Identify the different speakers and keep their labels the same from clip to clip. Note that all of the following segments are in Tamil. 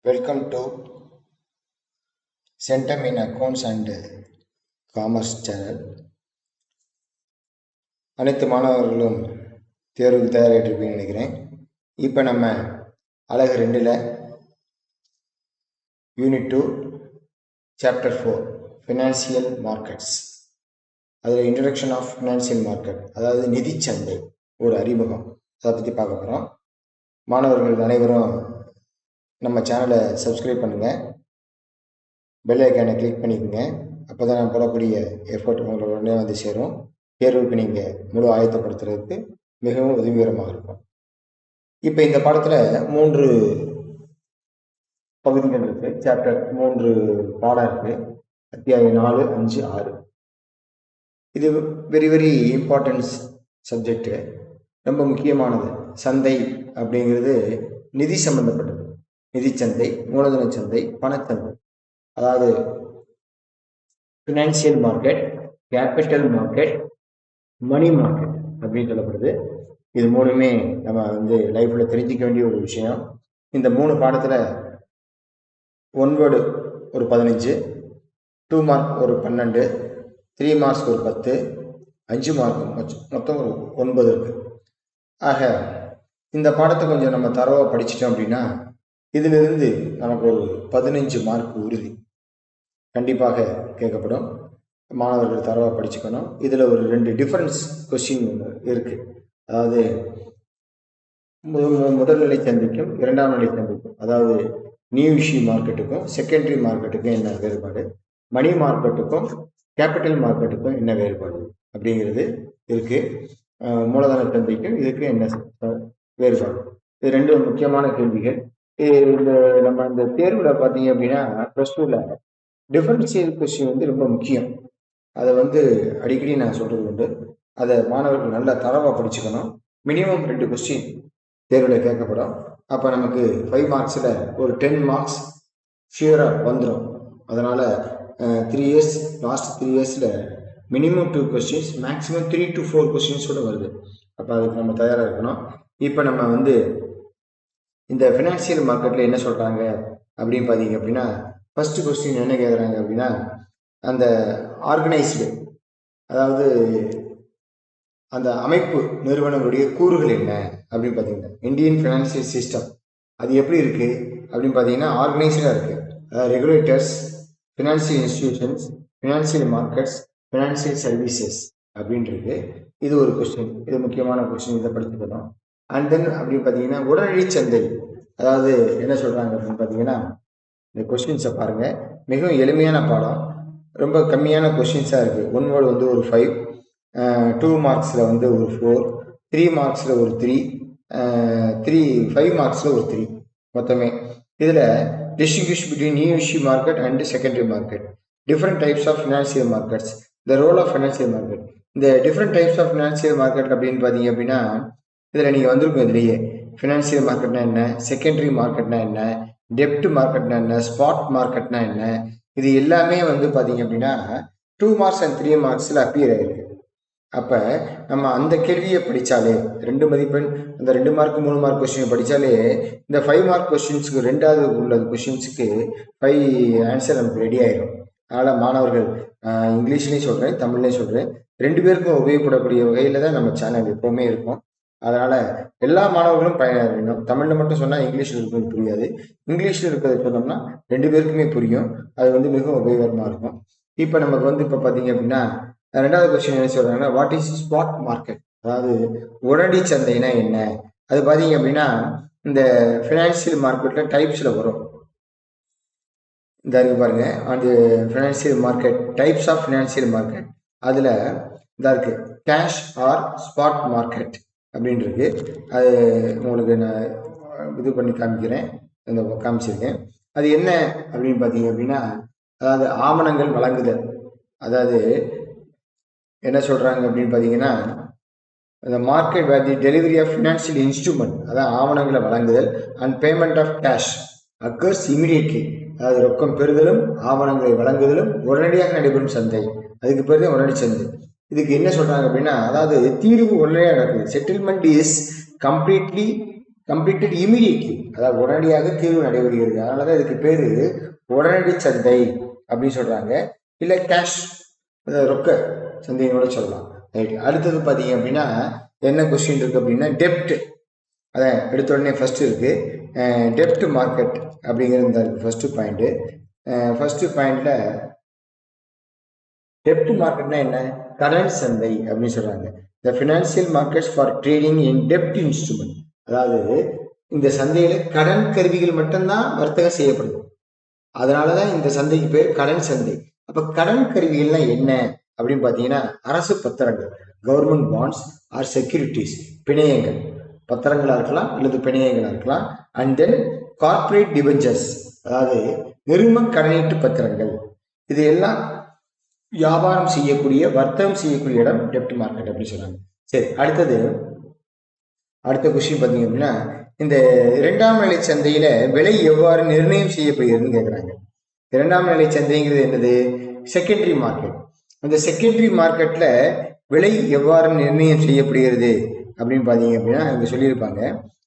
Speaker 1: Welcome to Centum in Accounts and Commerce channel. அனைத்து மாணவர்களும் தேர்வுக்கு தயாராகிட்டு நினைக்கிறேன். இப்போ நம்ம அலகு 2ல் யூனிட் 2 சாப்டர் 4 ஃபினான்சியல் மார்க்கெட்ஸ், அதில் இன்ட்ரடக்ஷன் ஆஃப் ஃபினான்சியல் மார்க்கெட், அதாவது நிதி சந்தை ஒரு அறிமுகம், அதை பற்றி பார்க்க போகிறோம். மாணவர்கள் அனைவரும் நம்ம சேனலை சப்ஸ்கிரைப் பண்ணுங்கள், பெல் ஐக்கானை கிளிக் பண்ணிக்கோங்க. அப்போ தான் நான் போடக்கூடிய எஃபர்ட் உங்களோட உடனே வந்து சேரும். தேர்வுக்கு நீங்கள் முழு ஆயத்தப்படுத்துறதுக்கு மிகவும் உதவிகரமாக இருக்கும். இப்போ இந்த பாடத்தில் 3 பகுதிகள் இருக்குது. சாப்டர் 3 பாடம் இருக்குது. அத்தியாயம் 4, 5, 6. இது வெரி வெரி இம்பார்ட்டன்ஸ் சப்ஜெக்டு, ரொம்ப முக்கியமானது. சந்தை அப்படிங்கிறது நிதி சம்பந்தப்பட்டது. நிதிச்சந்தை, மூலதன சந்தை, பணச்சந்தை, அதாவது financial market, capital market, money market அப்படின்னு சொல்லப்படுது. இது மூணுமே நம்ம லைஃப்ல தெரிஞ்சிக்க வேண்டிய ஒரு விஷயம். இந்த 3 பாடத்துல 1 வேர்டு ஒரு 15, 2 மார்க் ஒரு 12, 3 மார்க்ஸ் ஒரு 10, 5 மார்க் மொத்தம் ஒரு 9 இருக்கு. ஆக இந்த பாடத்தை கொஞ்சம் நம்ம தரவா படிச்சிட்டோம் அப்படின்னா இதிலிருந்து நமக்கு ஒரு 15 மார்க் உறுதி கண்டிப்பாக கேட்கப்படும். மாணவர்கள் தரவாக படிச்சுக்கணும். இதில் ஒரு 2 டிஃபரன்ஸ் கொஸ்டின் இருக்கு. அதாவது முதல்நிலை சந்தைக்கும் 2ஆம் நிலை சந்தைக்கும், அதாவது நியூ இஷ்யூ மார்க்கெட்டுக்கும் செகண்டரி மார்க்கெட்டுக்கும் என்ன வேறுபாடு, மணி மார்க்கெட்டுக்கும் கேபிட்டல் மார்க்கெட்டுக்கும் என்ன வேறுபாடு அப்படிங்கிறது இருக்கு. மூலதன சந்தைக்கும் இதுக்கு என்ன வேறுபாடு, இது 2 முக்கியமான கேள்விகள். நம்ம இந்த தேர்வுல பாத்தீங்க அப்படின்னா +2ல டிஃபரன்ஷியல் கொஸ்டின் ரொம்ப முக்கியம். அதை அடிக்கடி நான் சொல்றது உண்டு. அதை மாணவர்கள் நல்லா தரவா படிச்சுக்கணும். மினிமம் 2 கொஸ்டின் தேர்வுல கேட்கப்படும். அப்ப நமக்கு 5 மார்க்ஸ்ல ஒரு 10 மார்க்ஸ் ஷியரா வந்துடும். அதனால 3 இயர்ஸ், லாஸ்ட் 3 இயர்ஸ்ல minimum 2 questions, maximum 3 to 4 questions கூட வருது. அப்ப அதுக்கு நம்ம தயாரா இருக்கணும். இப்ப நம்ம இந்த ஃபினான்சியல் மார்க்கெட்டில் என்ன சொல்கிறாங்க அப்படின்னு பார்த்தீங்க அப்படின்னா, ஃபர்ஸ்ட் கொஸ்டின் என்ன கேட்குறாங்க அப்படின்னா, அந்த ஆர்கனைஸ்டு, அதாவது அந்த அமைப்பு நிறுவனங்களுடைய கூறுகள் என்ன அப்படின்னு பார்த்தீங்கன்னா, இந்தியன் ஃபினான்சியல் சிஸ்டம் அது எப்படி இருக்குது அப்படின்னு பார்த்தீங்கன்னா ஆர்கனைஸ்டாக இருக்குது. அதாவது regulators, financial institutions, financial markets, financial services அப்படின்றது. இது ஒரு கொஸ்டின், இது முக்கியமான கொஸ்டின், இதை படிச்சுக்கணும். அண்ட் தென் அப்படின்னு பார்த்தீங்கன்னா உடனடி சந்தை, அதாவது என்ன சொல்கிறாங்க அப்படின்னு பார்த்தீங்கன்னா, இந்த கொஸ்டின்ஸை பாருங்கள். மிகவும் எளிமையான பாடம், ரொம்ப கம்மியான கொஸ்டின்ஸாக இருக்குது. 1 வேர்டு ஒரு 5, 2 மார்க்ஸில் ஒரு 4, 3 மார்க்ஸில் ஒரு 3, 5 மார்க்ஸில் ஒரு 3 மொத்தமே. இதில் distinguish between new issue market and secondary market, different types of financial markets, the role of financial market. இந்த different types of financial market அப்படின்னு பார்த்தீங்க அப்படின்னா இதில் நீங்கள் வந்திருக்கும். இதுலேயே ஃபினான்சியல் மார்க்கெட்னா என்ன, செகண்டரி மார்க்கெட்னா என்ன, டெப்ட் மார்க்கெட்னா என்ன, ஸ்பாட் மார்க்கெட்னா என்ன, இது எல்லாமே பார்த்தீங்க அப்படின்னா 2 மார்க்ஸ் அண்ட் 3 மார்க்ஸில் அப்பியர் ஆயிருக்கு. அப்போ நம்ம அந்த கேள்வியை படித்தாலே 2 மதிப்பெண், அந்த 2 மார்க் 3 மார்க் கொஸ்டின் படித்தாலே இந்த 5 மார்க் கொஸ்டின்ஸுக்கு 2வது உள்ள கொஸ்டின்ஸுக்கு 5 ஆன்சர் நமக்கு ரெடி ஆயிடும். அதனால் மாணவர்கள், இங்கிலீஷ்லேயும் சொல்கிறேன், தமிழ்லேயும் சொல்கிறேன், 2 பேருக்கும் உபயோகப்படக்கூடிய வகையில் தான் நம்ம சேனல் எப்போவுமே இருக்கும். அதனால எல்லா மாணவர்களும் பயனடையணும். தமிழ்ல மட்டும் சொன்னா இங்கிலீஷ்ல இருக்கிறது புரியாது, இங்கிலீஷ்ல இருக்கிறத சொன்னோம்னா 2 பேருக்குமே புரியும். அது மிகவும் உபயோகரமா இருக்கும். இப்ப நமக்கு இப்ப பாத்தீங்க அப்படின்னா 2வது கொஸ்டின் என்ன சொல்றாங்கன்னா, வாட் இஸ் ஸ்பாட் மார்க்கெட், அதாவது உடனடி சந்தைனா என்ன. அது பாத்தீங்க அப்படின்னா இந்த பினான்சியல் மார்க்கெட்ல டைப்ஸ்ல வரும். இந்த இருக்கு பாருங்க, அந்த financial market, types of financial market, அதுல இதா இருக்கு கேஷ் ஆர் ஸ்பாட் மார்க்கெட் அப்படின்றது. அது உங்களுக்கு நான் இது பண்ணி காமிக்கிறேன், இந்த காமிச்சிருக்கேன். அது என்ன அப்படின்னு பார்த்தீங்க அப்படின்னா, அதாவது ஆவணங்கள் வழங்குதல், அதாவது என்ன சொல்றாங்க அப்படின்னு பார்த்தீங்கன்னா, the market where the delivery of financial instrument, அதாவது ஆவணங்களை வழங்குதல், and payment of cash occurs immediately, அதாவது ரொக்கம் பெறுதலும் ஆவணங்களை வழங்குதலும் உடனடியாக நடைபெறும் சந்தை, அதுக்கு பேர் தான் உடனடி சந்தை. இதுக்கு என்ன சொல்றாங்க அப்படின்னா, அதாவது தீர்வு உடனடியாக நடக்குது. Settlement is completely completed immediately, அதாவது உடனடியாக தீர்வு நடைபெறுகிறது. அதனாலதான் இதுக்கு பேரு உடனடி சந்தை அப்படின்னு சொல்றாங்க. இல்ல கேஷ், ரொக்க சந்தையோட சொல்லலாம். ரைட். அடுத்தது பாத்தீங்க அப்படின்னா என்ன கொஸ்டின் இருக்கு அப்படின்னா டெப்ட். அதான் எடுத்த உடனே ஃபர்ஸ்ட் இருக்கு டெப்ட் மார்க்கெட் அப்படிங்கிறது ஃபர்ஸ்ட் பாயிண்ட். ஃபர்ஸ்ட் பாயிண்ட்ல டெப்ட் மார்க்கெட்னா என்ன? கடன் சந்தை அப்படின்னு சொல்றாங்க. The financial markets for trading in டெப்ட் இன்ஸ்ட்ருமெண்ட். அதாவது இந்த சந்தையில கடன் கருவிகள் மட்டும்தான் வர்த்தகம் செய்யப்படுது. அதனாலதான் இந்த சந்தைக்கு பேர் கடன் சந்தை. அப்ப கடன் கருவிகள்லாம் என்ன அப்படின்னு பாத்தீங்கன்னா அரசு பத்திரங்கள், கவர்மெண்ட் பாண்ட்ஸ் ஆர் செக்யூரிட்டிஸ், பிணையங்கள், பத்திரங்களா இருக்கலாம் அல்லது பிணையங்களா இருக்கலாம். அண்ட் தென் கார்பரேட் டிபெஞ்சர்ஸ், அதாவது நிறுவன கடனீட்டு பத்திரங்கள். இது எல்லாம் வியாபாரம் செய்யக்கூடிய, வர்த்தகம் செய்யக்கூடிய இடம் டெப்ட் மார்க்கெட் அப்படின்னு சொல்றாங்க. சரி, அடுத்த கொஸ்டின் பாத்தீங்க அப்படின்னா இந்த இரண்டாம் நிலை சந்தையில விலை எவ்வாறு நிர்ணயம் செய்யப்படுகிறதுன்னு கேட்குறாங்க. இரண்டாம் நிலை சந்தைங்கிறது என்னது? Secondary market. அந்த செகண்டரி மார்க்கெட்ல விலை எவ்வாறு நிர்ணயம் செய்யப்படுகிறது அப்படின்னு பாத்தீங்க அப்படின்னா இங்க சொல்லியிருப்பாங்க.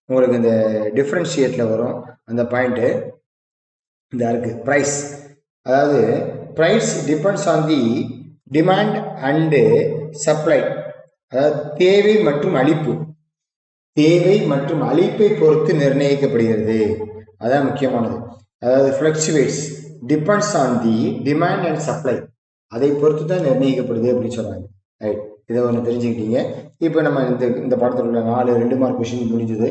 Speaker 1: உங்களுக்கு இந்த டிஃபரன்ஷியேட்ல வரும் அந்த பாயிண்ட். இந்த இருக்கு பிரைஸ். அதாவது price depends on the demand and supply. அதாவது தேவை மற்றும் அளிப்பு, தேவை மற்றும் அளிப்பை பொறுத்து நிர்ணயிக்கப்படுகிறது. அதான் முக்கியமானது. அதாவது fluctuates depends on the demand and supply, அதை பொறுத்து தான் நிர்ணயிக்கப்படுது அப்படின்னு சொல்றாங்க. ரைட். இதை ஒன்று தெரிஞ்சுக்கிட்டீங்க. இப்போ நம்ம இந்த பாடத்தில் உள்ள 2 மார்க் கொஸ்டின் முடிஞ்சது.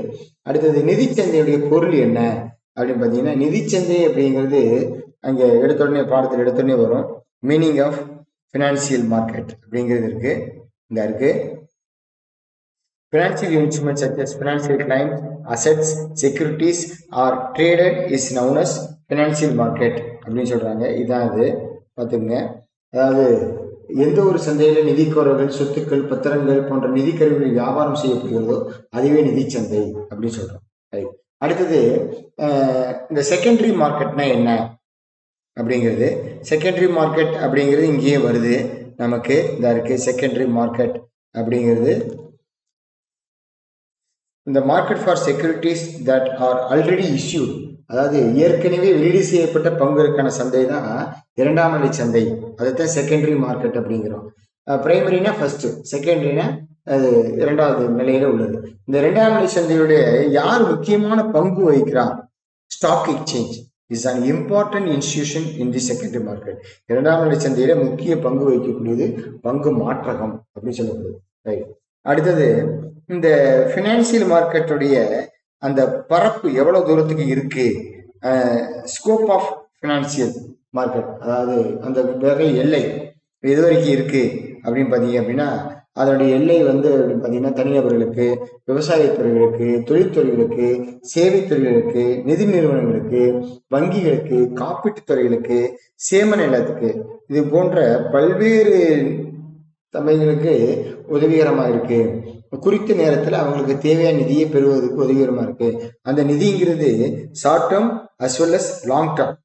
Speaker 1: அடுத்தது நிதிச்சந்தையுடைய பொருள் என்ன அப்படின்னு பார்த்தீங்கன்னா நிதிச்சந்தை அப்படிங்கிறது அங்கே பாடத்தில் எடுத்தோடனே வரும். மீனிங் ஆஃப் ஃபினான்சியல் மார்க்கெட் அப்படிங்கிறது இருக்கு. இந்த இருக்கு financial instruments such as financial claims, assets, securities are traded is known as financial market அப்படின்னு சொல்றாங்க. இதான் அது பார்த்துங்க. அதாவது எந்த ஒரு சந்தையில நிதிக்கோரர்கள், சொத்துக்கள், பத்திரங்கள் போன்ற நிதி கருவிகள் வியாபாரம் செய்யப்படுகிறதோ அதுவே நிதிச்சந்தை அப்படின்னு சொல்றோம். அடுத்தது இந்த செகண்டரி மார்க்கெட்னா என்ன அப்படிங்கிறது. செகண்டரி மார்க்கெட் அப்படிங்கிறது இங்கேயே வருது நமக்கு. இந்த இருக்கு செகண்டரி மார்க்கெட் அப்படிங்கிறது இந்த market for securities that are already issued. அதாவது ஏற்கனவே வெளியீடு செய்யப்பட்ட பங்குகளுக்கான சந்தை தான் இரண்டாம் நிலை சந்தை. அதைத்தான் செகண்டரி மார்க்கெட் அப்படிங்கிறோம். பிரைமரினா ஃபர்ஸ்ட், செகண்டரினா அது இரண்டாவது நிலையில உள்ளது. இந்த இரண்டாம் நிலை சந்தையுடைய யார் முக்கியமான பங்கு வகிக்கிறார்? Stock exchange is an important institution in the secondary market. இரண்டாம் நிலை சந்தையில முக்கிய பங்கு வகிக்கக்கூடியது பங்கு மாற்றகம் அப்படின்னு சொல்லப்படுது. ரைட். அடுத்தது இந்த ஃபினான்சியல் மார்க்கெட்டுடைய அந்த பரப்பு எவ்வளவு தூரத்துக்கு இருக்கு? ஸ்கோப் ஆஃப் ஃபினான்சியல் மார்க்கெட், அதாவது அந்த வகை எல்லை எது வரைக்கும் இருக்கு அப்படின்னு பார்த்தீங்க அப்படின்னா அதனுடைய எல்லை வந்து பார்த்தீங்கன்னா தனிநபர்களுக்கு, விவசாயத்துறைகளுக்கு, தொழில்துறைகளுக்கு, சேவைத்துறைகளுக்கு, நிதி நிறுவனங்களுக்கு, வங்கிகளுக்கு, காப்பீட்டுத் துறைகளுக்கு, சேம நிலத்துக்கு, இது போன்ற பல்வேறு சமயங்களுக்கு உதவிகரமாக இருக்கு. குறித்த நேரத்தில் அவங்களுக்கு தேவையான நிதியை பெறுவதற்கு உதவிகரமாக இருக்கு. அந்த நிதிங்கிறது short term as well as long term.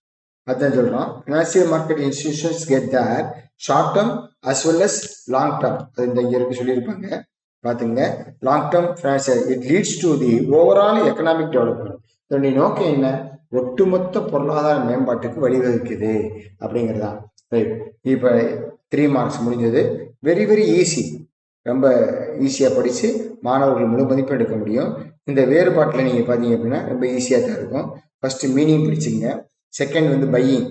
Speaker 1: அதான் சொல்றோம். Financial market institutions get that short term as well as long term. அது இந்த இங்க இருக்கு சொல்லியிருப்பாங்க. பாத்துங்க. Long term financial it leads to the overall economic development. இதனுடைய நோக்கம் என்ன? ஒட்டுமொத்த பொருளாதார மேம்பாட்டுக்கு வழிவகுக்குது அப்படிங்கிறதா. ரைட். இப்போ 3 மார்க்ஸ் முடிஞ்சது. Very very easy. ரொம்ப ஈஸியாக படித்து மாணவர்கள் முழு மதிப்பு எடுக்க முடியும். இந்த வேறுபாட்டில் நீங்கள் பார்த்தீங்க அப்படின்னா ரொம்ப ஈஸியாக தான் இருக்கும். ஃபர்ஸ்ட் மீனிங் படிச்சுங்க. செகண்ட் வந்து பையிங்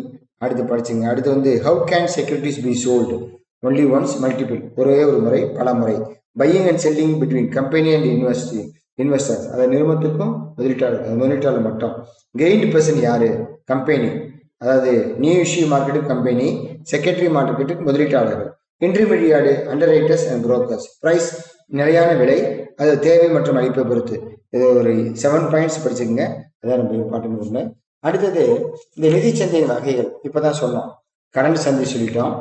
Speaker 1: அடுத்து படிச்சுங்க. அடுத்து வந்து how can securities be sold? Only once, multiple, ஒரே ஒரு முறை, பல முறை. Buying and selling between company and investors, அதை நிறுவனத்துக்கும் முதலீட்டாளர் மட்டும். கெயின்டு பர்சன் யாரு? கம்பெனி. அதாவது நியூ இஷ்யூ மார்க்கெட்டுக்கு கம்பெனி, செகண்டரி மார்க்கெட்டுக்கு முதலீட்டாளர்கள், intermediate underwriters and brokers. Price நிலையான விலை, அது தேவை மற்றும் அளிப்பை பொறுத்து. இது ஒரு 7 பாயிண்ட்ஸ் படிச்சுக்கோங்க. அதான் ரொம்ப இம்பார்ட்டன்ட் ஒன்று. அடுத்தது இந்த நிதி சந்தையின் வகைகள். இப்போதான் சொன்னோம். கடன் சந்தை சொல்லிட்டோம்,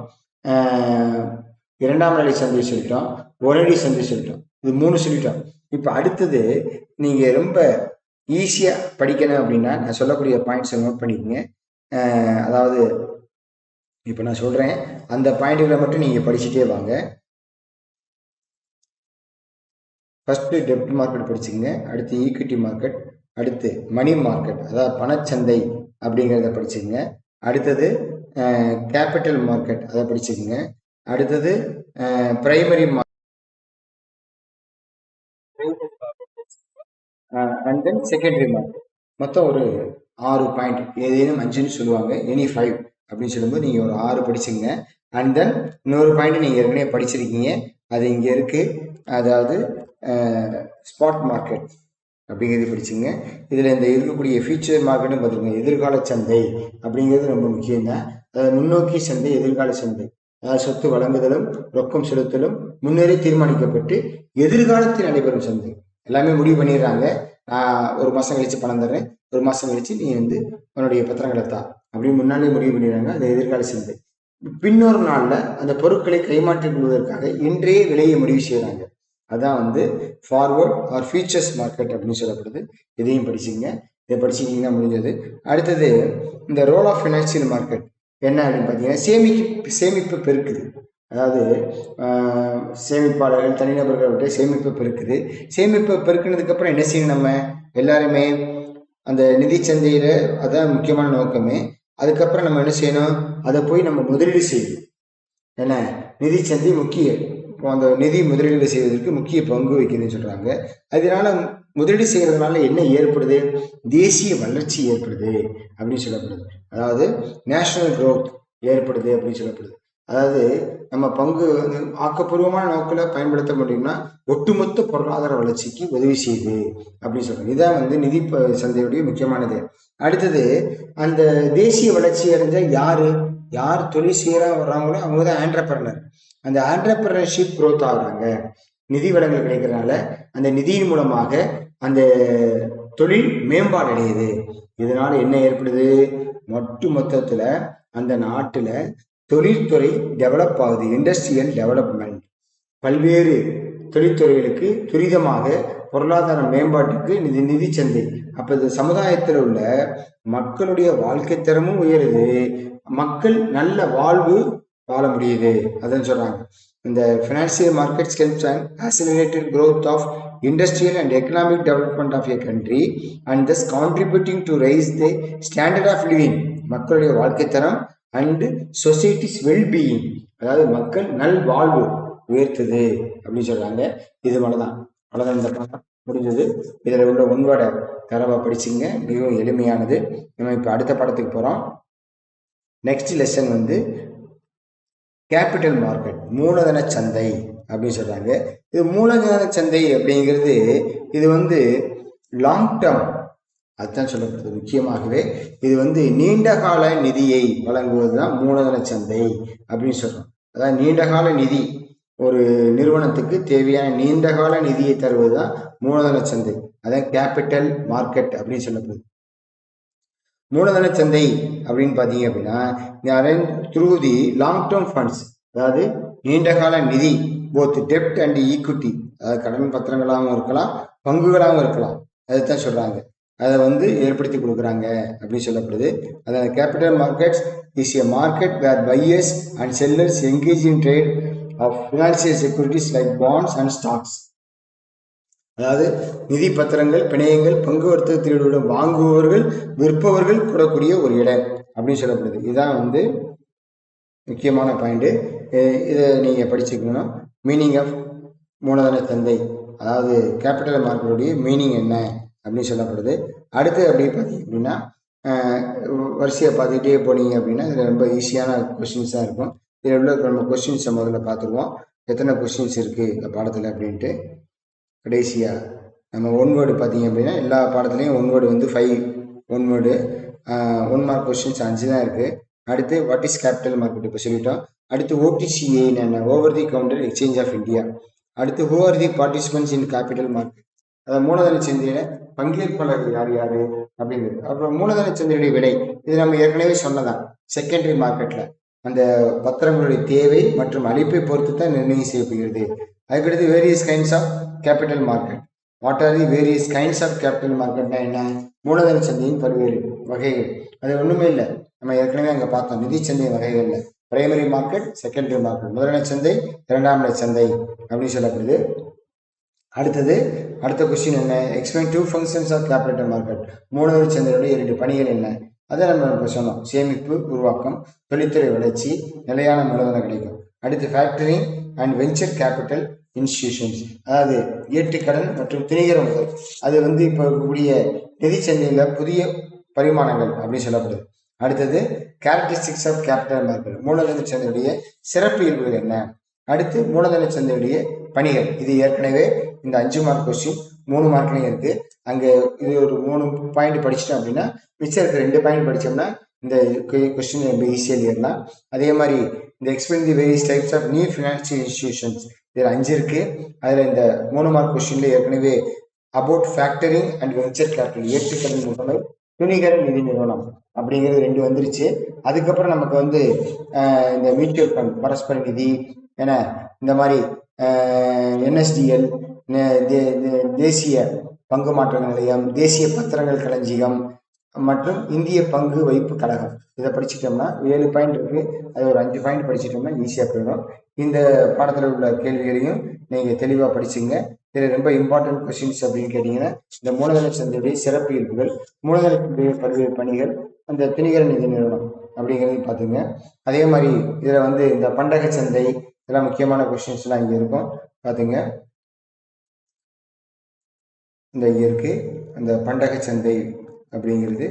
Speaker 1: இரண்டாம் நிலை சந்தை சொல்லிட்டோம், உடனடி சந்தை சொல்லிட்டோம். இது 3 சொல்லிட்டோம். இப்போ அடுத்தது நீங்க ரொம்ப ஈஸியா படிக்கணும் அப்படின்னா நான் சொல்லக்கூடிய பாயிண்ட்ஸை நோட் பண்ணிக்கோங்க. அதாவது இப்போ நான் சொல்றேன், அந்த பாயிண்ட்களை மட்டும் நீங்க படிச்சுட்டே வாங்க. ஃபர்ஸ்ட் டெப்ட் மார்க்கெட் படிச்சுங்க, அடுத்து ஈக்விட்டி மார்க்கெட், அடுத்து மணி மார்க்கெட் அதாவது பணச்சந்தை அப்படிங்கிறத படிச்சுங்க, அடுத்தது கேபிட்டல் மார்க்கெட் அதை படிச்சுக்கோங்க, அடுத்தது primary and then secondary market. மொத்தம் ஒரு 6 பாயிண்ட், ஏதேனும் 5ன்னு சொல்லுவாங்க, எனி 5 அப்படின்னு சொல்லும்போது நீங்கள் ஒரு 6 படிச்சுங்க. அண்ட் தென் இன்னொரு பாயிண்ட் நீங்கள் ஏற்கனவே படிச்சிருக்கீங்க, அது இங்கே இருக்குது, அதாவது ஸ்பாட் மார்க்கெட் அப்படிங்கிறது படிச்சுங்க. இதில் இந்த இருக்கக்கூடிய ஃபியூச்சர் மார்க்கெட்டும் பார்த்துருக்கோங்க. எதிர்கால சந்தை அப்படிங்கிறது ரொம்ப முக்கியம் தான். அதாவது முன்னோக்கி சந்தை, எதிர்கால சந்தை, அதாவது சொத்து வழங்குதலும் ரொக்கம் செலுத்தலும் முன்னரே தீர்மானிக்கப்பட்டு எதிர்காலத்தில் நடைபெறும் சந்தை. எல்லாமே முடிவு பண்ணிடுறாங்க, நான் ஒரு மாதம் கழிச்சு பணம் தர்றேன், ஒரு மாதம் கழிச்சு நீ வந்து உன்னுடைய பத்திரங்களை தான் அப்படின்னு முன்னாலே முடிவு பண்ணிடுறாங்க. அது எதிர்கால சந்தை. பின்னொரு நாளில் அந்த பொருட்களை கைமாற்றிக் கொள்வதற்காக இன்றைய விலையை முடிவு செய்கிறாங்க. அதான் வந்து ஃபார்வர்ட் ஆர் ஃபியூச்சர்ஸ் மார்க்கெட் அப்படின்னு சொல்லப்படுது. இதையும் படிச்சுங்க, இதை படிச்சிங்கன்னா முடிஞ்சது. அடுத்தது இந்த ரோல் ஆஃப் ஃபினான்சியல் மார்க்கெட் என்ன அப்படின்னு பார்த்தீங்கன்னா, சேமிப்பு பெருக்குது. அதாவது சேமிப்பாளர்கள் தனிநபர்கள்கிட்ட சேமிப்பு பெருக்குது. சேமிப்பு பெருக்குனதுக்கப்புறம் என்ன செய்யணும், நம்ம எல்லாருமே அந்த நிதி சந்தையில் அதான் முக்கியமான நோக்கமே. அதுக்கப்புறம் நம்ம என்ன செய்யணும், அதை போய் நம்ம முதலீடு செய்யணும். ஏன்னா நிதி சந்தை முக்கிய அந்த நிதி முதலீடு செய்வதற்கு முக்கிய பங்கு வைக்குதுன்னு சொல்றாங்க. அதனால முதலீடு செய்யறதுனால என்ன ஏற்படுது, தேசிய வளர்ச்சி ஏற்படுது அப்படின்னு சொல்லப்படுது. அதாவது நேஷனல் growth ஏற்படுது அப்படின்னு சொல்லப்படுது. அதாவது நம்ம பங்கு வந்து ஆக்கப்பூர்வமான நோக்கில் பயன்படுத்த முடியும்னா ஒட்டுமொத்த பொருளாதார வளர்ச்சிக்கு உதவி செய்யுது அப்படின்னு சொல்றாங்க. இதுதான் வந்து நிதி சந்தையுடைய முக்கியமானது. அடுத்தது அந்த தேசிய வளர்ச்சி அடைஞ்ச யார் தொழில் செய்யறா வர்றாங்களோ அவங்க தான் ஆண்டர்பிரனர். அந்த ஆண்டர்பிரனர்ஷிப் growth ஆகுறாங்க. நிதி வளங்கள் கிடைக்கிறதுனால அந்த நிதியின் மூலமாக அந்த தொழில் மேம்பாடு அடையுது. இதனால என்ன ஏற்படுது, மொத்தத்துல அந்த நாட்டுல தொழில்துறை டெவலப் ஆகுது. இண்டஸ்ட்ரியல் டெவலப்மெண்ட், பல்வேறு தொழில்துறைகளுக்கு துரிதமாக பொருளாதார மேம்பாட்டுக்கு நிதி சந்தை. அப்ப இந்த சமுதாயத்தில் உள்ள மக்களுடைய வாழ்க்கை தரமும் உயருது, மக்கள் நல்ல வாழ்வு வாழ முடியுது. அதுன்னு சொல்றாங்க. இந்த financial markets helps and accelerated growth of industrial and economic development of a country and thus contributing to raise the standard of living, மக்களுடைய வாழ்க்கை தரம் அண்ட் சொசைட்டிஸ் வெல்பீயிங், அதாவது மக்கள் நல் வாழ்வு உயர்த்துது அப்படின்னு சொல்றாங்க. இது அவ்வளவுதான் இந்த பாடம் முடிஞ்சது. இதுல உள்ள உண்வோட தரவை படிச்சுங்க, மிகவும் எளிமையானது. நம்ம இப்ப அடுத்த படத்துக்கு போறோம். நெக்ஸ்ட் லெசன் வந்து கேபிட்டல் மார்க்கெட், மூலதன சந்தை அப்படின்னு சொல்றாங்க. இது மூலதன சந்தை அப்படிங்கிறது இது வந்து லாங் டேர்ம், அதுதான் சொல்லப்படுது. முக்கியமாகவே இது வந்து நீண்ட கால நிதியை வழங்குவதுதான் மூலதன சந்தை அப்படின்னு சொல்றோம். அதாவது நீண்ட கால நிதி, ஒரு நிறுவனத்துக்கு தேவையான நீண்ட கால நிதியை தருவதுதான் மூலதன சந்தை. அதான் கேபிட்டல் மார்க்கெட் அப்படின்னு சொல்லப்படுது. மூலதன சந்தை அப்படின்னு பார்த்தீங்க அப்படின்னா through the long term funds, அதாவது நீண்ட கால நிதி, போத் டெப்ட் அண்ட் ஈக்விட்டி, அதாவது கடன் பத்திரங்களாகவும் இருக்கலாம், பங்குகளாகவும் இருக்கலாம், அதைத்தான் சொல்றாங்க. அதை வந்து ஏற்படுத்தி கொடுக்குறாங்க அப்படின்னு சொல்லப்படுது. அதாவது capital markets is a market where buyers and sellers engage in trade of financial securities like bonds and stocks. அதாவது நிதி பத்திரங்கள், பிணையங்கள், பங்கு வர்த்தகத்தில் வாங்குபவர்கள் விற்பவர்கள் கூடக்கூடிய ஒரு இடம் அப்படின்னு சொல்லப்படுது. இதுதான் வந்து முக்கியமான பாயிண்ட். இதை நீங்க படிச்சுக்கணும். மீனிங் ஆஃப் மூலதன சந்தை, அதாவது கேபிட்டல் மார்க்கெட்டுடைய மீனிங் என்ன அப்படின்னு சொல்லப்படுது. அடுத்து அப்படி பார்த்தீங்க அப்படின்னா வரிசையை பார்த்துக்கிட்டே போனீங்க அப்படின்னா இதில் ரொம்ப ஈஸியான கொஸ்டின்ஸ் தான் இருக்கும். இதில் உள்ள நம்ம கொஸ்டின்ஸை முதல்ல பார்த்துருவோம், எத்தனை கொஸ்டின்ஸ் இருக்குது இந்த பாடத்தில் அப்படின்ட்டு. கடைசியாக நம்ம ஒன் வேர்டு பார்த்தீங்க அப்படின்னா எல்லா பாடத்துலேயும் ஒன் வேர்டு வந்து 5 ஒன் வேர்டு, 1 மார்க் கொஸ்டின்ஸ் 5 தான் இருக்குது. அடுத்து வாட் இஸ் கேபிட்டல் மார்க்கெட் இப்போ சொல்லிட்டோம். அடுத்து OTCA என்ன, over the counter exchange of India. அடுத்து who are the participants in capital market, அதாவது மூலதன சந்தையில பங்கேற்பாளர்கள் யார் அப்படிங்கிறது. அப்புறம் மூலதன சந்தையுடைய விலை, இது நம்ம ஏற்கனவே சொன்னதான். செகண்டரி மார்க்கெட்ல அந்த பத்திரங்களுடைய தேவை மற்றும் அளிப்பை பொறுத்து தான் நிர்ணயம் செய்யப்படுகிறது. அதுக்கடுத்து various kinds of capital market. What are the various kinds of capital மார்க்கெட்னா என்ன, மூலதன சந்தையின் பல்வேறு வகைகள். அது ஒண்ணுமே இல்லை, நம்ம ஏற்கனவே அங்கே பார்த்தோம். நிதி சந்தை வகைகள்ல பிரைமரி மார்க்கெட், செகண்டரி மார்க்கெட், முதலமை சந்தை, இரண்டாம் நிலை சந்தை அப்படின்னு சொல்லப்படுது. அடுத்த கொஸ்டின் என்ன, explain 2 functions of capital market. மூலதன சந்தையுடைய 2 பணிகள் என்ன, அதை நம்ம இப்போ சொன்னோம். சேமிப்பு உருவாக்கம், தொழில்துறை வளர்ச்சி, நிலையான மூலதனம் கிடைக்கும். அடுத்து factoring and venture capital institutions, அதாவது ஏற்றுக்கடன் மற்றும் திணிகர முதல். அது வந்து இப்போ இருக்கக்கூடிய நிதி சந்தையில் புதிய பரிமாணங்கள் அப்படின்னு சொல்லப்படுது. அடுத்தது கேரக்டரிஸ்டிக்ஸ் ஆஃப் கேபிட்டல் மார்க்கெட், மூலதன சந்தையுடைய சிறப்பு இயல்புகள் என்ன. அடுத்து மூலதன சந்தையுடைய பணிகள். இது ஏற்கனவே இந்த 5 மார்க் கொஸ்டின் 3 மார்க்லையும் இருக்கு. அங்கே இது ஒரு 3 பாயிண்ட் படிச்சிட்டோம் அப்படின்னா மிச்சம் இருக்க 2 பாயிண்ட் படித்தோம்னா இந்த கொஸ்டின் ரொம்ப ஈஸியாக எழுதலாம். அதே மாதிரி இந்த explain the various types of new financial institutions, இதில் 5 இருக்கு. அதில் இந்த 3 மார்க் கொஸ்டின்ல ஏற்கனவே about factoring and venture capital, ஏற்றுக்கடன் முகமை, துணிகர நிதி நிறுவனம் அப்படிங்கிறது 2 வந்துருச்சு. அதுக்கப்புறம் நமக்கு வந்து இந்த மியூச்சுவல் ஃபண்ட், பரஸ்பர நிதி என இந்த மாதிரி NSDL, தேசிய பங்கு மாற்ற நிலையம், தேசிய பத்திரங்கள் களஞ்சியம் மற்றும் இந்திய பங்கு வைப்பு கழகம். இதை படிச்சுட்டோம்னா 7 பாயிண்ட் இருக்கு. அது ஒரு 5 பாயிண்ட் படிச்சுட்டோம்னா ஈஸியாக போயிடும். இந்த பாடத்தில் உள்ள கேள்விகளையும் நீங்கள் தெளிவாக படிச்சுங்க. இதில் ரொம்ப இம்பார்ட்டன்ட் கொஸ்டின்ஸ் அப்படின்னு கேட்டிங்கன்னா இந்த மூலதன சந்தையுடைய சிறப்பு இயல்புகள், மூலதன பல்வேறு பணிகள், அந்த திணிகர நிதி நிறுவனம் அப்படிங்கிறதையும் பார்த்துங்க. அதே மாதிரி இதில் வந்து இந்த பண்டக சந்தை, இதெல்லாம் முக்கியமான கொஸ்டின்ஸ்லாம் இங்கே இருக்கும், பார்த்துங்க. இந்த இயற்கு அந்த பண்டக சந்தை அப்படிங்கிறது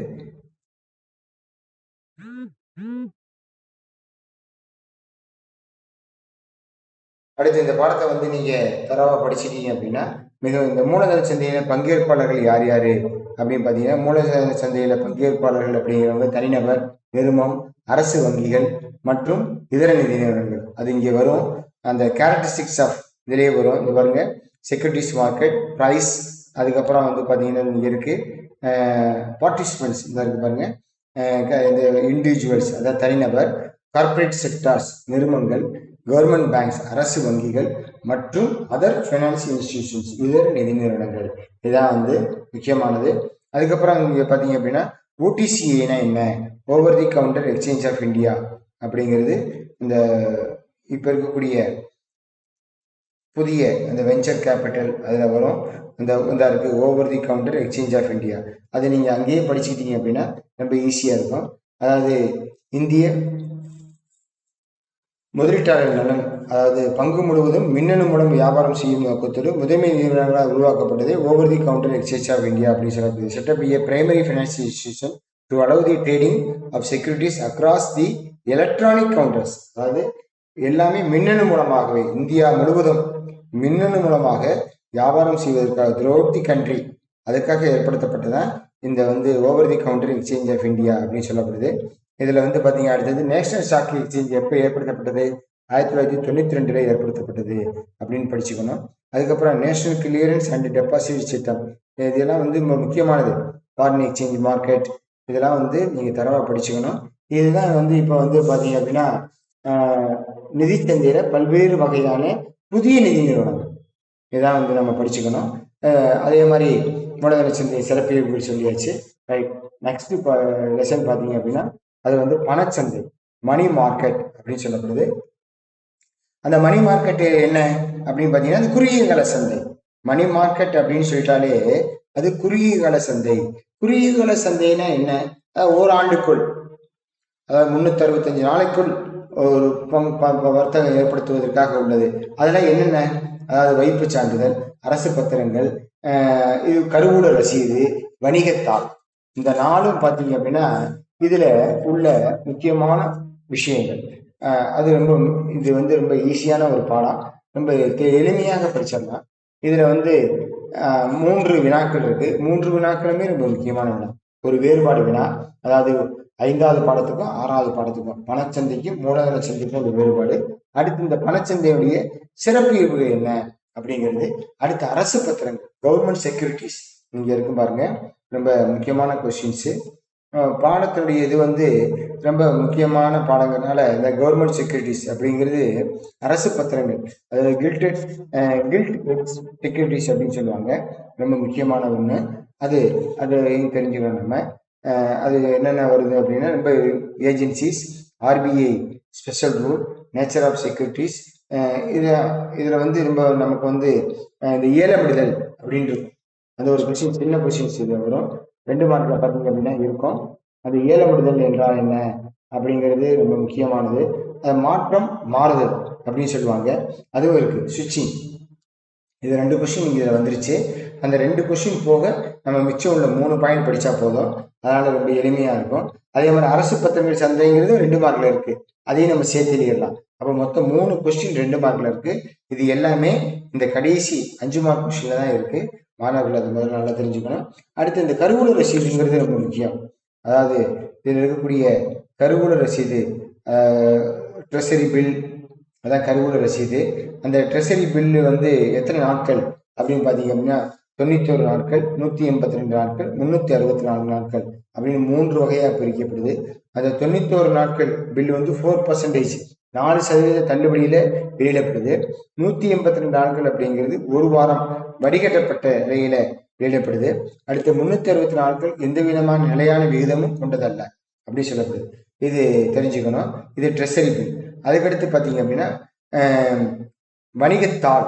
Speaker 1: அடுத்து இந்த பாடத்தை வந்து நீங்க தரவா படிச்சிட்டீங்க அப்படின்னா மிகவும் இந்த மூலதன சந்தையில பங்கேற்பாளர்கள் யார் யாரு அப்படின்னு பாத்தீங்கன்னா, மூலதன சந்தையில பங்கேற்பாளர்கள் அப்படிங்கிறவங்க தனிநபர், நிறுவனம், அரசு வங்கிகள் மற்றும் இதர நிதி நிறுவனங்கள். அது இங்கே வரும். அந்த கேரக்டரிஸ்டிக்ஸ் ஆஃப் இதிலேயே வரும். இது பாருங்க, செக்யூரிட்டிஸ் மார்க்கெட், ப்ரைஸ், அதுக்கப்புறம் வந்து பார்த்தீங்கன்னா இங்கே இருக்கு பார்ட்டிசிபென்ட்ஸ், இந்த இருக்கு பாருங்க, இந்த இண்டிவிஜுவல்ஸ் அதாவது தனிநபர், கார்பரேட் செக்டார்ஸ் நிறுவனங்கள், கவர்மெண்ட் பேங்க்ஸ் அரசு வங்கிகள் மற்றும் அதர் ஃபைனான்சியல் இன்ஸ்டிடியூஷன்ஸ் இதர நிதி நிறுவனங்கள். இதான் வந்து முக்கியமானது. அதுக்கப்புறம் இங்கே பார்த்தீங்க அப்படின்னா OTCனா என்ன, over the counter exchange of India அப்படிங்கிறது இந்த இப்போ இருக்கக்கூடிய புதிய அந்த வெஞ்சர் கேபிட்டல் அதில் வரும். இந்த இருக்கு over the counter exchange of India. அதை நீங்கள் அங்கேயே படிச்சுக்கிட்டீங்க அப்படின்னா ரொம்ப ஈஸியாக இருக்கும். அதாவது இந்திய முதலீட்டாளர் நலன், அதாவது பங்கு முழுவதும் மின்னணு மூலம் வியாபாரம் செய்யும் நோக்கத்தோடு முதன்மை நிறுவனங்களால் உருவாக்கப்பட்டது over the counter exchange of India அப்படின்னு சொல்லப்படுது. Set up a primary financial institution to allow the trading of securities across the electronic counters, அதாவது எல்லாமே மின்னணு மூலமாகவே இந்தியா முழுவதும் மின்னணு மூலமாக வியாபாரம் செய்வதற்காக த்ரூஅவுட் தி கண்ட்ரி, அதுக்காக ஏற்படுத்தப்பட்டதான் இந்த வந்து over the counter exchange of India அப்படின்னு சொல்லப்படுது. இதில் வந்து பார்த்தீங்க, அடுத்தது நேஷனல் ஸ்டாக் எக்ஸ்சேஞ்ச் எப்போ ஏற்படுத்தப்பட்டது, 1992 ஏற்படுத்தப்பட்டது அப்படின்னு படிச்சுக்கணும். அதுக்கப்புறம் national clearance and deposit system, இதெல்லாம் வந்து முக்கியமானது. ஃபாரின் எக்ஸ்சேஞ்ச் மார்க்கெட், இதெல்லாம் வந்து நீங்கள் தரவாக படிச்சுக்கணும். இதுதான் வந்து இப்போ வந்து பார்த்தீங்க அப்படின்னா நிதி சந்தையில பல்வேறு வகையான புதிய நிதி நிறுவனங்கள், இதான் வந்து நம்ம படிச்சுக்கணும். அதே மாதிரி மூலதன சந்தை சிறப்பியல்புகள் சொல்லியாச்சு. ரைட், நெக்ஸ்ட் லெசன் பார்த்தீங்க அப்படின்னா அது வந்து பணச்சந்தை, மணி மார்க்கெட் அப்படின்னு சொல்லப்படுது. அந்த மணி மார்க்கெட் என்ன அப்படின்னு பார்த்தீங்கன்னா அது குறுகிய கால சந்தை. மணி மார்க்கெட் அப்படின்னு சொல்லிட்டாலே அது குறுகிய கால சந்தை. குறுகிய கால சந்தைன்னா என்ன, ஓராண்டுக்குள், அதாவது 365 நாளைக்குள் ஒரு வர்த்தகம் ஏற்படுத்துவதற்காக உள்ளது. அதெல்லாம் என்னென்ன, அதாவது வைப்பு சான்றிதழ், அரசு பத்திரங்கள், இது கருவூல ரசீது, வணிகத்தாள், இந்த 4ம் பார்த்தீங்க அப்படின்னா இதுல உள்ள முக்கியமான விஷயங்கள். அது இது வந்து ரொம்ப ஈஸியான ஒரு பாடம், ரொம்ப எளிமையாக படிச்சிடலாம். இதுல வந்து 3 வினாக்கள் இருக்கு. 3 வினாக்களுமே ரொம்ப முக்கியமான வினா. ஒரு வேறுபாடு வினா, அதாவது 5வது பாடத்துக்கும் 6வது பாடத்துக்கும் பணச்சந்தைக்கும் மூலதன சந்தைக்கும் ஒரு வேறுபாடு. அடுத்து இந்த பணச்சந்தையுடைய சிறப்பு இயல்புகள் என்ன அப்படிங்கிறது. அடுத்து அரசு பத்திரங்கள், கவர்மெண்ட் செக்யூரிட்டிஸ் இங்க இருக்கும் பாருங்க, ரொம்ப முக்கியமான கொஸ்டின்ஸு. பாடத்தினுடைய இது வந்து ரொம்ப முக்கியமான பாடங்கிறதுனால இந்த கவர்மெண்ட் செக்யூரிட்டிஸ் அப்படிங்கிறது அரசு பத்திரங்கள், அதாவது கில்ட் செக்யூரிட்டிஸ் அப்படின்னு சொல்லுவாங்க. ரொம்ப முக்கியமான ஒன்று அது தெரிஞ்சுக்கணும் நம்ம. அது என்னென்ன வருது அப்படின்னா ரொம்ப agencies, RBI special rule, nature of securities, இதில் வந்து நமக்கு வந்து இந்த ஏலமிடுதல் அப்படின்னு இருக்கும். அந்த ஒரு கொஸ்டின், சின்ன கொஸ்டின்ஸ் இது வரும். 2 மார்க்கில் பார்த்தீங்க அப்படின்னா இருக்கும். அது ஏலமிடுதல் என்றால் என்ன அப்படிங்கிறது ரொம்ப முக்கியமானது. மாற்றம், மாறுதல் அப்படின்னு சொல்லுவாங்க, அதுவும் இருக்கு. சுவிட்சிங், இது 2 கொஸ்டின் இதில் வந்துருச்சு. அந்த 2 கொஸ்டின் போக நம்ம மிச்சம் உள்ள 3 பாயிண்ட் படித்தா போதும். அதனால ரொம்ப எளிமையாக இருக்கும். அதே மாதிரி அரசு பத்திரங்கள் சந்தைங்கிறது 2 மார்க்கில் இருக்கு, அதையும் நம்ம சேர்த்து எழுதிடலாம். அப்போ மொத்தம் 3 கொஸ்டின் 2 மார்க்கில் இருக்கு. இது எல்லாமே இந்த கடைசி 5 மார்க் கொஸ்டின்ல தான் இருக்கு. மாணவர்கள் அது முதல்ல நல்லா தெரிஞ்சுக்கணும். அடுத்து இந்த கருவூல ரசீதுங்கிறது ரொம்ப முக்கியம். அதாவது இதில் இருக்கக்கூடிய கருவூல ரசீது, ட்ரெஷரி பில், அதான் கருவூல ரசீது. அந்த ட்ரெஷரி பில்லு வந்து எத்தனை நாட்கள் அப்படின்னு பார்த்தீங்க அப்படின்னா 91 நாட்கள், 182 நாட்கள், 364 நாட்கள் அப்படின்னு 3 வகையாக பிரிக்கப்படுது. அந்த 91 நாட்கள் பில் வந்து 4%, 4% தள்ளுபடியில வெளியிடப்படுது. 182 நாட்கள் அப்படிங்கிறது 1 வாரம் வடிகட்டப்பட்ட நிலையில வெளியிடப்படுது. அடுத்த 364 நாட்கள் எந்த விதமான நிலையான விகிதமும் கொண்டதல்ல அப்படின்னு சொல்லப்படுது. இது தெரிஞ்சுக்கணும். இது ட்ரெஷரி பில். அதுக்கடுத்து பார்த்தீங்க அப்படின்னா வணிகத்தாள்,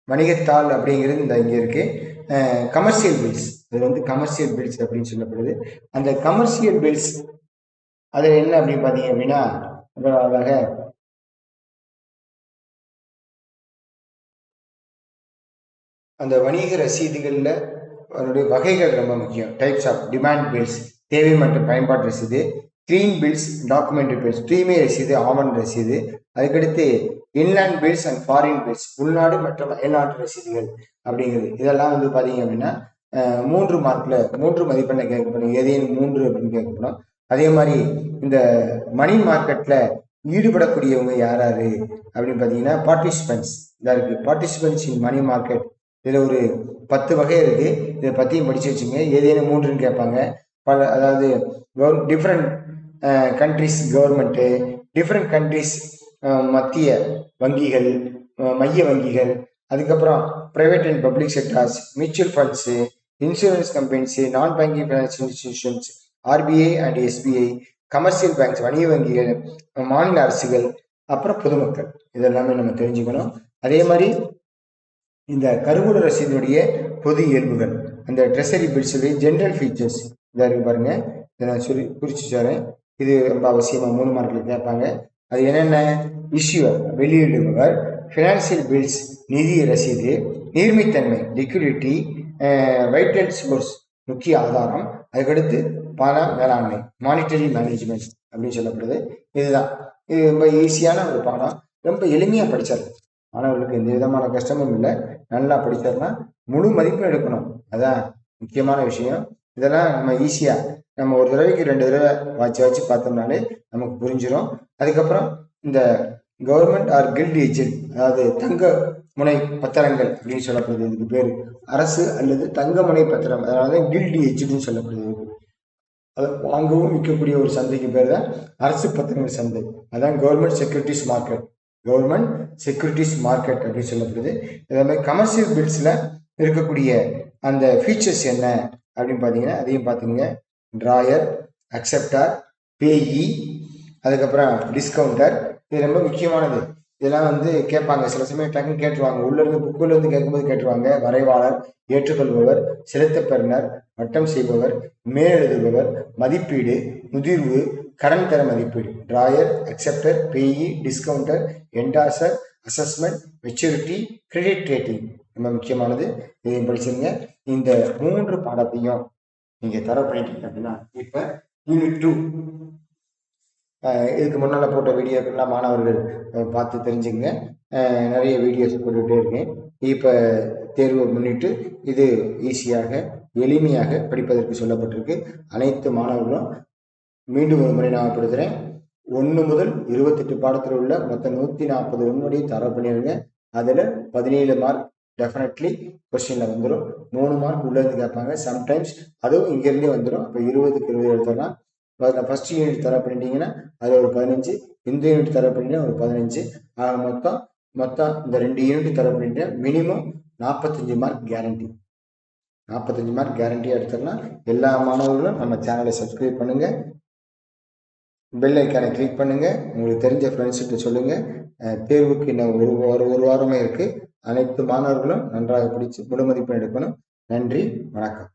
Speaker 1: வணிகத்தாள் அப்படிங்கிறது இந்த இங்கே இருக்கு. கமர்ஷியல் பில்ஸ், இது வந்து கமர்ஷியல் பில்ஸ் அப்படின்னு சொல்லப்படுது. அந்த கமர்ஷியல் பில்ஸ் அது என்ன அப்படின்னு பார்த்தீங்க அப்படின்னா, முதலாவதாக அந்த வணிக ரசீதுகளில் அதனுடைய வகைகள் ரொம்ப முக்கியம். டைப்ஸ் ஆஃப் டிமாண்ட் பில்ஸ், தேவை மற்றும் பயன்பாட்டு ரசீது. கிளீன் பில்ஸ், டாக்குமெண்ட்ரி பில்ஸ், தூய்மை ரசீது, ஆவண ரசீது. அதுக்கடுத்து inland bills and foreign bills, உள்நாடு மற்றும் அயல்நாட்டு ரசீதுகள் அப்படிங்கிறது. இதெல்லாம் வந்து பார்த்தீங்க அப்படின்னா 3 மார்க்கில் 3 மதிப்பெண்ணில் கேட்கப்படும். ஏதேனும் 3 அப்படின்னு கேட்கப்படும். அதே மாதிரி இந்த மணி மார்க்கெட்டில் ஈடுபடக்கூடியவங்க யார் யாரு அப்படின்னு பார்த்தீங்கன்னா பார்ட்டிசிபென்ட்ஸ். இதாக இருக்குது, பார்ட்டிசிபென்ட்ஸ் இன் மணி மார்க்கெட். இதில் ஒரு 10 வகை இருக்குது. இதை பற்றியும் படித்து வச்சுங்க. ஏதேனும் 3ன்னு கேட்பாங்க. அதாவது different countries government, different countries மத்திய வங்கிகள், மைய வங்கிகள், அதுக்கப்புறம் private and public sectors, mutual funds, insurance companies, non banking financial institutions, RBI and SBI, commercial banks, வணிக வங்கிகள், மாநில அரசுகள், அப்புறம் பொதுமக்கள். இதெல்லாமே நம்ம தெரிஞ்சுக்கணும். அதே மாதிரி இந்த கருவூல ரசீதுடைய பொது இயல்புகள், அந்த ட்ரெஷரி பில்ஸுடைய ஜென்ரல் ஃபீச்சர்ஸ் இதாக இருக்கு பாருங்க. இதை நான் சொல்லி குறிச்சு தரேன். இது ரொம்ப அவசியமாக 3 மார்க்கில் கேட்பாங்க. அது என்னென்ன? இஷ்யூவர், வெளியிடுபவர். ஃபினான்சியல் பில்ஸ், நிதி ரசீது. நீர்மைத்தன்மை, லிக்விடிட்டி. வைட்டல் சோர்ஸ், முக்கிய ஆதாரம். அதுக்கடுத்து பண மேலாண்மை, மானிட்டரி மேனேஜ்மெண்ட் அப்படின்னு சொல்லப்படுது. இதுதான், இது ரொம்ப ஈஸியான ஒரு பாடம். ரொம்ப எளிமையாக படிச்சிடலாம். மாணவர்களுக்கு எந்த விதமான கஷ்டமும் இல்லை. நல்லா படிச்சிடனா முழு மதிப்பெண் எடுக்கணும், அதான் முக்கியமான விஷயம். இதெல்லாம் நம்ம ஈஸியாக நம்ம ஒரு தடவைக்கு 2 தடவை வச்சு பார்த்தோம்னாலே நமக்கு புரிஞ்சிடும். அதுக்கப்புறம் இந்த கவர்மெண்ட் ஆர் கில்ட் ஏஜென்ட், அதாவது தங்க முனை பத்திரங்கள் அப்படின்னு சொல்லப்படுது. இதுக்கு பேர் அரசு அல்லது தங்கமுனை பத்திரம், அதனால கில்ட் ஏஜென்ட்னு சொல்லப்படுது. அதை வாங்கவும் விற்கக்கூடிய ஒரு சந்தைக்கு பேர் தான் அரசு பத்திரங்கள் சந்தை. அதான் government securities market, government securities market அப்படின்னு சொல்லப்படுது. இதே மாதிரி கமர்ஷியல் பில்ஸில் இருக்கக்கூடிய அந்த ஃபீச்சர்ஸ் என்ன அப்படின்னு பார்த்தீங்கன்னா அதையும் பார்த்துங்க. ட்ராயர், அக்செப்டர், பேயி, அதுக்கப்புறம் டிஸ்கவுண்டர். இது ரொம்ப முக்கியமானது. இதெல்லாம் வந்து கேட்பாங்க, சில சமயம் டக்குன்னு கேட்டுருவாங்க. உள்ளிருந்து புக்கிலிருந்து கேட்கும்போது கேட்டுருவாங்க. வரைவாளர், ஏற்றுக்கொள்பவர், செலுத்த பெறுநர், வட்டம் செய்பவர், மேலெழுதுபவர், மதிப்பீடு, முதிர்வு, கடன் தர மதிப்பீடு. Drawer, acceptor, payee, discounter, endorser, assessment, maturity, credit rating ரொம்ப முக்கியமானது. இதையும் படிச்சிருங்க. இந்த 3 பாடத்தையும் நீங்கள் தர பண்ணிட்டீங்க அப்படின்னா இப்போ யூனிட் 2 இதுக்கு முன்னால் போட்ட வீடியோக்கெல்லாம் மாணவர்கள் பார்த்து தெரிஞ்சுங்க. நிறைய வீடியோஸ் போட்டுக்கிட்டே இருக்கேன். இப்போ தேர்வை முன்னிட்டு இது ஈஸியாக எளிமையாக படிப்பதற்கு சொல்லப்பட்டிருக்கு. அனைத்து மாணவர்களும் மீண்டும் ஒரு முறை ஞாபகப்படுத்துகிறேன். 1 முதல் 28 பாடத்தில் உள்ள மொத்தம் 140 உன்னுடைய தர பண்ணிடுங்க. அதில் 17 மார்க் டெஃபினெட்லி கொஸ்டினில் வந்துடும். 3 மார்க் உள்ளேருந்து கேட்பாங்க. சம்டைம்ஸ் அதுவும் இங்கேருந்தே வந்துடும். இப்போ 20க்கு 20 எடுத்தோம்னா ஃபர்ஸ்ட் யூனிட் தர பண்ணிட்டீங்கன்னா அது ஒரு 15, இந்த யூனிட் தர பண்ணிட்டீங்கன்னா ஒரு 15. மொத்தம் இந்த 2 யூனிட் தர பண்ணிட்டீங்கன்னா மினிமம் 45 மார்க் கேரண்டி. 45 மார்க் கேரண்டியாக எடுத்துடலாம். எல்லா மாணவர்களும் நம்ம சேனலை சப்ஸ்கிரைப் பண்ணுங்கள். பெல் ஐக்கானை கிளிக் பண்ணுங்கள். உங்களுக்கு தெரிஞ்ச ஃப்ரெண்ட்ஸுக்கு சொல்லுங்கள். தேர்வுக்கு இன்னும் ஒரு வாரமே இருக்குது. அனைத்து மாணவர்களும் நன்றாக படித்து முழு மதிப்பெண் எடுக்கணும். நன்றி, வணக்கம்.